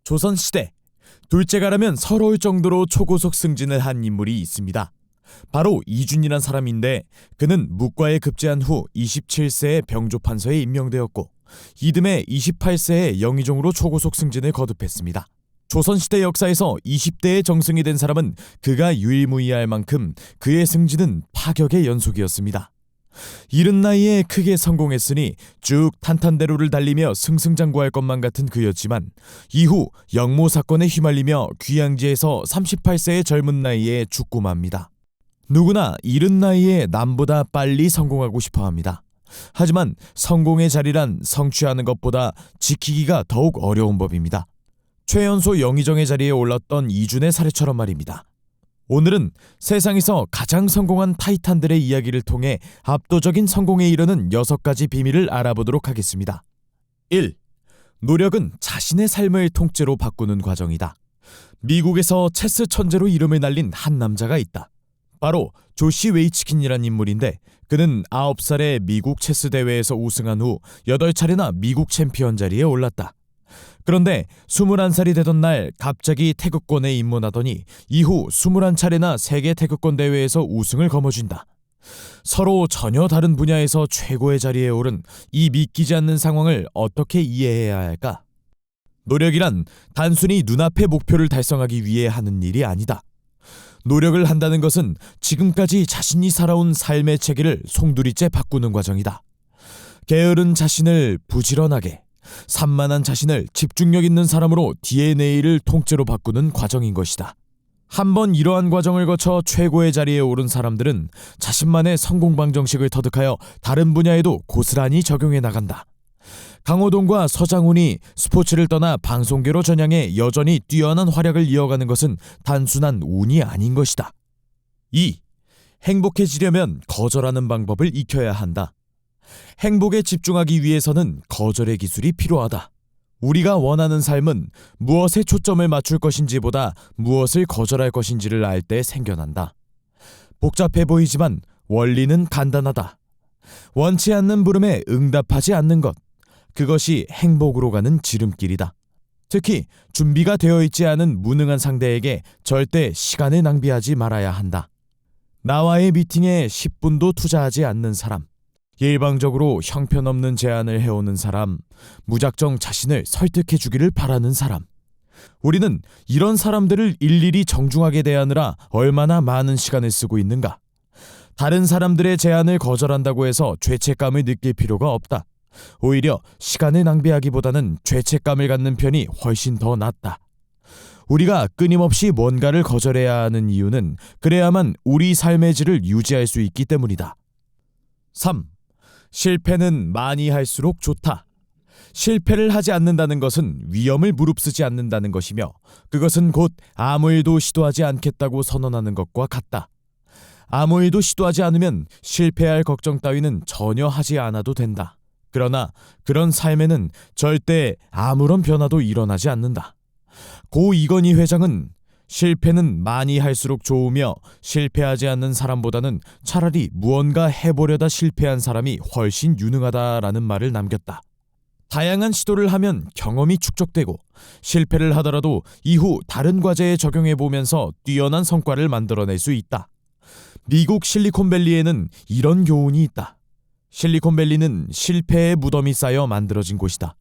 조선시대 둘째가라면 서러울 정도로 초고속 승진을 한 인물이 있습니다. 바로 이준이란 사람인데 그는 묵과에 급제한 후 27세에 병조판서에 임명되었고 이듬해 28세에 영의정으로 초고속 승진을 거듭했습니다. 조선시대 역사에서 20대에 정승이 된 사람은 그가 유일무이할 만큼 그의 승진은 파격의 연속이었습니다. 이른 나이에 크게 성공했으니 쭉 탄탄대로를 달리며 승승장구할 것만 같은 그였지만 이후 영모 사건에 휘말리며 귀양지에서 38세의 젊은 나이에 죽고 맙니다. 누구나 이른 나이에 남보다 빨리 성공하고 싶어합니다. 하지만 성공의 자리란 성취하는 것보다 지키기가 더욱 어려운 법입니다. 최연소 영의정의 자리에 올랐던 이준의 사례처럼 말입니다. 오늘은 세상에서 가장 성공한 타이탄들의 이야기를 통해 압도적인 성공에 이르는 6가지 비밀을 알아보도록 하겠습니다. 1. 노력은 자신의 삶을 통째로 바꾸는 과정이다. 미국에서 체스 천재로 이름을 날린 한 남자가 있다. 바로 조시 웨이치킨이란 인물인데 그는 9살에 미국 체스 대회에서 우승한 후 8차례나 미국 챔피언 자리에 올랐다. 그런데 21살이 되던 날 갑자기 태극권에 입문하더니 이후 21차례나 세계 태극권 대회에서 우승을 거머쥔다. 서로 전혀 다른 분야에서 최고의 자리에 오른 이 믿기지 않는 상황을 어떻게 이해해야 할까? 노력이란 단순히 눈앞의 목표를 달성하기 위해 하는 일이 아니다. 노력을 한다는 것은 지금까지 자신이 살아온 삶의 체계를 송두리째 바꾸는 과정이다. 게으른 자신을 부지런하게, 산만한 자신을 집중력 있는 사람으로 DNA를 통째로 바꾸는 과정인 것이다. 한번 이러한 과정을 거쳐 최고의 자리에 오른 사람들은 자신만의 성공 방정식을 터득하여 다른 분야에도 고스란히 적용해 나간다. 강호동과 서장훈이 스포츠를 떠나 방송계로 전향해 여전히 뛰어난 활약을 이어가는 것은 단순한 운이 아닌 것이다. 2. 행복해지려면 거절하는 방법을 익혀야 한다. 행복에 집중하기 위해서는 거절의 기술이 필요하다. 우리가 원하는 삶은 무엇에 초점을 맞출 것인지보다 무엇을 거절할 것인지를 알 때 생겨난다. 복잡해 보이지만 원리는 간단하다. 원치 않는 물음에 응답하지 않는 것. 그것이 행복으로 가는 지름길이다. 특히 준비가 되어 있지 않은 무능한 상대에게 절대 시간을 낭비하지 말아야 한다. 나와의 미팅에 10분도 투자하지 않는 사람, 일방적으로 형편없는 제안을 해오는 사람, 무작정 자신을 설득해 주기를 바라는 사람. 우리는 이런 사람들을 일일이 정중하게 대하느라 얼마나 많은 시간을 쓰고 있는가? 다른 사람들의 제안을 거절한다고 해서 죄책감을 느낄 필요가 없다. 오히려 시간을 낭비하기보다는 죄책감을 갖는 편이 훨씬 더 낫다. 우리가 끊임없이 뭔가를 거절해야 하는 이유는 그래야만 우리 삶의 질을 유지할 수 있기 때문이다. 3. 실패는 많이 할수록 좋다. 실패를 하지 않는다는 것은 위험을 무릅쓰지 않는다는 것이며 그것은 곧 아무 일도 시도하지 않겠다고 선언하는 것과 같다. 아무 일도 시도하지 않으면 실패할 걱정 따위는 전혀 하지 않아도 된다. 그러나 그런 삶에는 절대 아무런 변화도 일어나지 않는다. 고 이건희 회장은 실패는 많이 할수록 좋으며 실패하지 않는 사람보다는 차라리 무언가 해보려다 실패한 사람이 훨씬 유능하다라는 말을 남겼다. 다양한 시도를 하면 경험이 축적되고 실패를 하더라도 이후 다른 과제에 적용해보면서 뛰어난 성과를 만들어낼 수 있다. 미국 실리콘밸리에는 이런 교훈이 있다. 실리콘밸리는 실패의 무덤이 쌓여 만들어진 곳이다.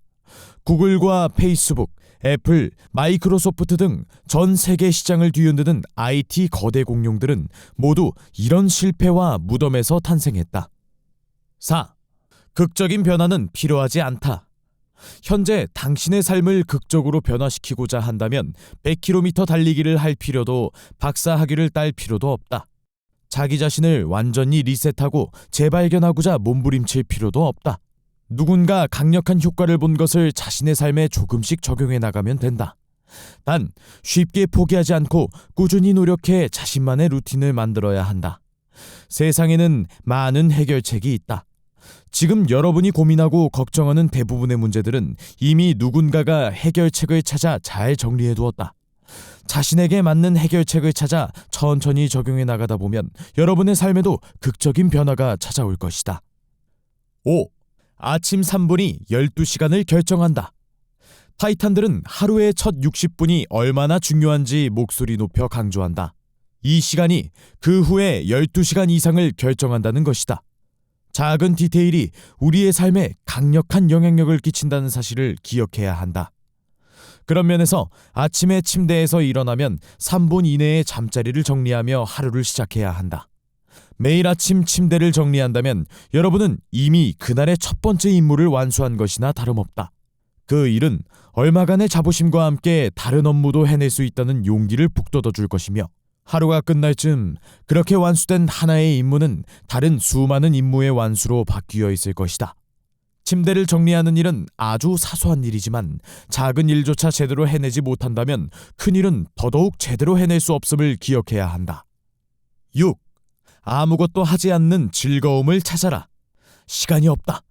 구글과 페이스북, 애플, 마이크로소프트 등 전 세계 시장을 뒤흔드는 IT 거대 공룡들은 모두 이런 실패와 무덤에서 탄생했다. 4. 극적인 변화는 필요하지 않다. 현재 당신의 삶을 극적으로 변화시키고자 한다면 100km 달리기를 할 필요도 박사학위를 딸 필요도 없다. 자기 자신을 완전히 리셋하고 재발견하고자 몸부림칠 필요도 없다. 누군가 강력한 효과를 본 것을 자신의 삶에 조금씩 적용해 나가면 된다. 단 쉽게 포기하지 않고 꾸준히 노력해 자신만의 루틴을 만들어야 한다. 세상에는 많은 해결책이 있다. 지금 여러분이 고민하고 걱정하는 대부분의 문제들은 이미 누군가가 해결책을 찾아 잘 정리해 두었다. 자신에게 맞는 해결책을 찾아 천천히 적용해 나가다 보면 여러분의 삶에도 극적인 변화가 찾아올 것이다. 5. 아침 3분이 12시간을 결정한다. 타이탄들은 하루의 첫 60분이 얼마나 중요한지 목소리 높여 강조한다. 이 시간이 그 후에 12시간 이상을 결정한다는 것이다. 작은 디테일이 우리의 삶에 강력한 영향력을 끼친다는 사실을 기억해야 한다. 그런 면에서 아침에 침대에서 일어나면 3분 이내에 잠자리를 정리하며 하루를 시작해야 한다. 매일 아침 침대를 정리한다면 여러분은 이미 그날의 첫 번째 임무를 완수한 것이나 다름없다. 그 일은 얼마간의 자부심과 함께 다른 업무도 해낼 수 있다는 용기를 북돋워 줄 것이며, 하루가 끝날 즈음 그렇게 완수된 하나의 임무는 다른 수많은 임무의 완수로 바뀌어 있을 것이다. 침대를 정리하는 일은 아주 사소한 일이지만 작은 일조차 제대로 해내지 못한다면 큰 일은 더더욱 제대로 해낼 수 없음을 기억해야 한다. 6. 아무것도 하지 않는 즐거움을 찾아라. 시간이 없다.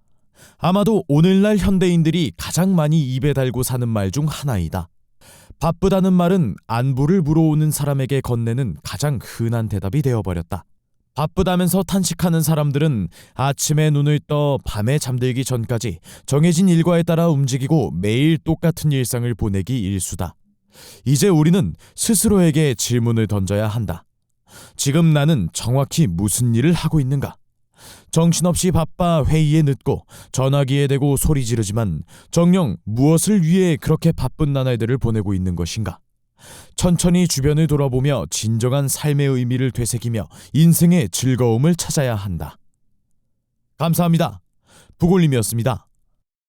아마도 오늘날 현대인들이 가장 많이 입에 달고 사는 말 중 하나이다. 바쁘다는 말은 안부를 물어오는 사람에게 건네는 가장 흔한 대답이 되어버렸다. 바쁘다면서 탄식하는 사람들은 아침에 눈을 떠 밤에 잠들기 전까지 정해진 일과에 따라 움직이고 매일 똑같은 일상을 보내기 일수다. 이제 우리는 스스로에게 질문을 던져야 한다. 지금 나는 정확히 무슨 일을 하고 있는가? 정신없이 바빠 회의에 늦고 전화기에 대고 소리 지르지만 정녕 무엇을 위해 그렇게 바쁜 나날들을 보내고 있는 것인가? 천천히 주변을 돌아보며 진정한 삶의 의미를 되새기며 인생의 즐거움을 찾아야 한다. 감사합니다. 부골님이었습니다.